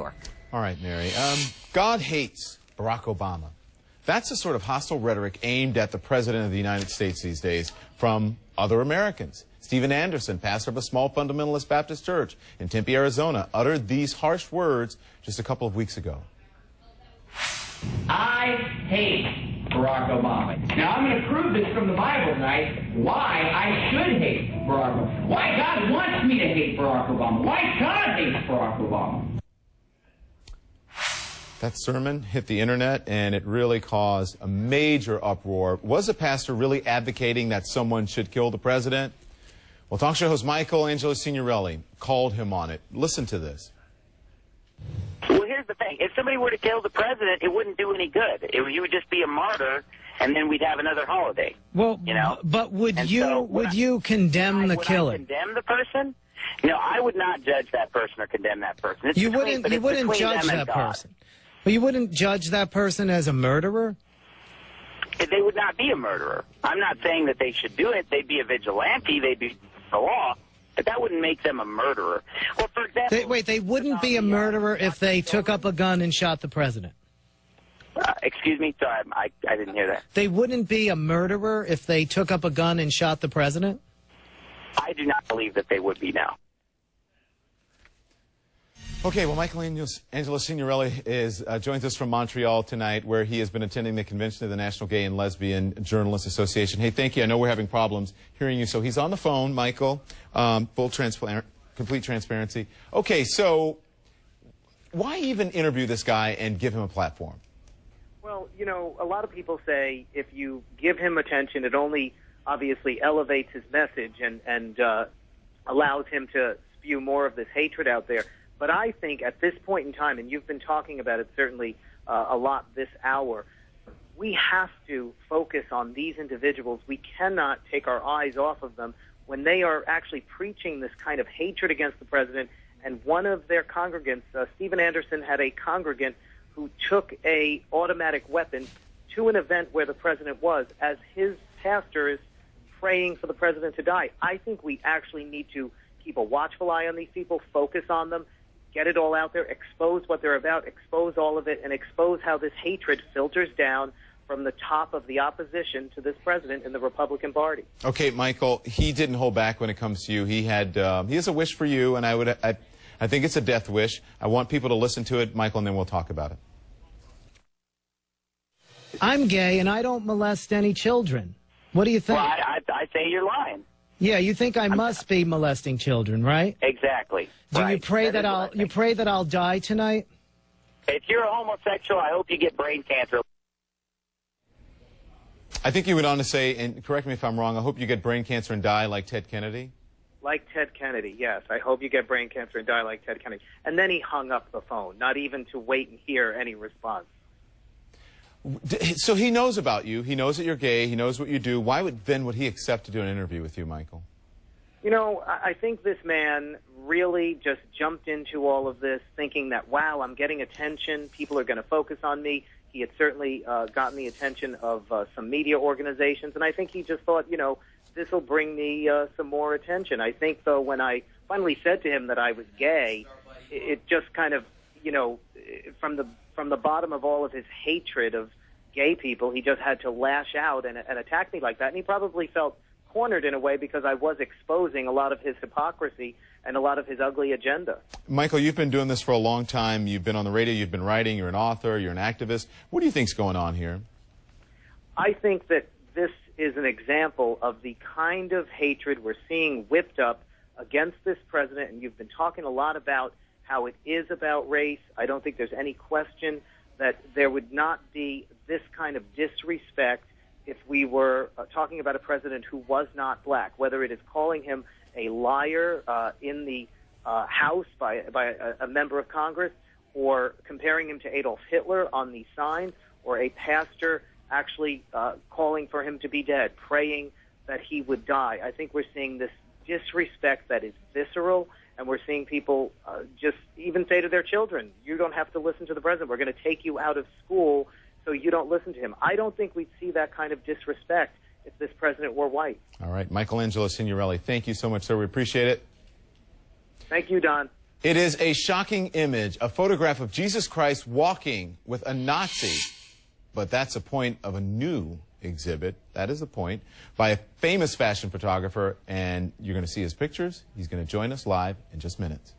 tour. All right, Mary. God hates Barack Obama. That's the sort of hostile rhetoric aimed at the President of the United States these days from other Americans. Stephen Anderson, pastor of a small fundamentalist Baptist church in Tempe, Arizona, uttered these harsh words just a couple of weeks ago. I hate Barack Obama. Now, I'm going to prove this from the Bible tonight, why I should hate Barack Obama. Why God wants me to hate Barack Obama. Why God hates Barack Obama. That sermon hit the internet, and it really caused a major uproar. Was the pastor really advocating that someone should kill the president? Well, talk show host Michael Angelo Signorelli called him on it. Listen to this. Well, here's the thing. If somebody were to kill the president, it wouldn't do any good. He would just be a martyr, and then we'd have another holiday. Well, you know? But would you condemn the killing? Would I condemn the person? No, I would not judge that person or condemn that person. You wouldn't judge that person. Well, you wouldn't judge that person as a murderer? They would not be a murderer. I'm not saying that they should do it. They'd be a vigilante. They'd be the law. But that wouldn't make them a murderer. Well, for example... They wouldn't be a murderer if they took up a gun and shot the president. Excuse me? Sorry, I didn't hear that. They wouldn't be a murderer if they took up a gun and shot the president? I do not believe that they would be now. Okay, well, Michael Angelo Signorelli joins us from Montreal tonight, where he has been attending the convention of the National Gay and Lesbian Journalists Association. Hey, thank you. I know we're having problems hearing you. So he's on the phone, Michael. Complete transparency. Okay, so why even interview this guy and give him a platform? Well, you know, a lot of people say if you give him attention, it only obviously elevates his message and allows him to spew more of this hatred out there. But I think at this point in time, and you've been talking about it certainly a lot this hour, we have to focus on these individuals. We cannot take our eyes off of them when they are actually preaching this kind of hatred against the president. And one of their congregants, Stephen Anderson, had a congregant who took a automatic weapon to an event where the president was, as his pastor is praying for the president to die. I think we actually need to keep a watchful eye on these people, focus on them, get it all out there, expose what they're about, expose all of it, and expose how this hatred filters down from the top of the opposition to this president in the Republican Party. Okay, Michael, he didn't hold back when it comes to you. He has a wish for you, and I think it's a death wish. I want people to listen to it, Michael, and then we'll talk about it. I'm gay, and I don't molest any children. What do you think? Well, I say you're lying. Yeah, you think I must be molesting children, right? Exactly. Do you pray that I'll die tonight? If you're a homosexual, I hope you get brain cancer. I think you went on to say, and correct me if I'm wrong, I hope you get brain cancer and die like Ted Kennedy. Like Ted Kennedy, yes. I hope you get brain cancer and die like Ted Kennedy. And then he hung up the phone, not even to wait and hear any response. So he knows about you. He knows that you're gay. He knows what you do. Why would he accept to do an interview with you, Michael? You know, I think this man really just jumped into all of this thinking that, wow, I'm getting attention. People are going to focus on me. He had certainly gotten the attention of some media organizations. And I think he just thought, you know, this will bring me some more attention. I think, though, when I finally said to him that I was gay, it just kind of, you know, from the bottom of all of his hatred of gay people, he just had to lash out and attack me like that. And he probably felt cornered in a way because I was exposing a lot of his hypocrisy and a lot of his ugly agenda. Michael, you've been doing this for a long time. You've been on the radio. You've been writing. You're an author. You're an activist. What do you think's going on here? I think that this is an example of the kind of hatred we're seeing whipped up against this president, and you've been talking a lot about how it is about race. I don't think there's any question that there would not be this kind of disrespect if we were talking about a president who was not black, whether it is calling him a liar in the House by a member of Congress, or comparing him to Adolf Hitler on the sign, or a pastor actually calling for him to be dead, praying that he would die. I think we're seeing this disrespect that is visceral, and we're seeing people just even say to their children, you don't have to listen to the president. We're going to take you out of school so you don't listen to him. I don't think we'd see that kind of disrespect if this president were white. All right. Michael Angelo Signorelli, thank you so much, sir. We appreciate it. Thank you, Don. It is a shocking image, a photograph of Jesus Christ walking with a Nazi. But that's a point of a new exhibit. That is the point, by a famous fashion photographer. And you're going to see his pictures. He's going to join us live in just minutes.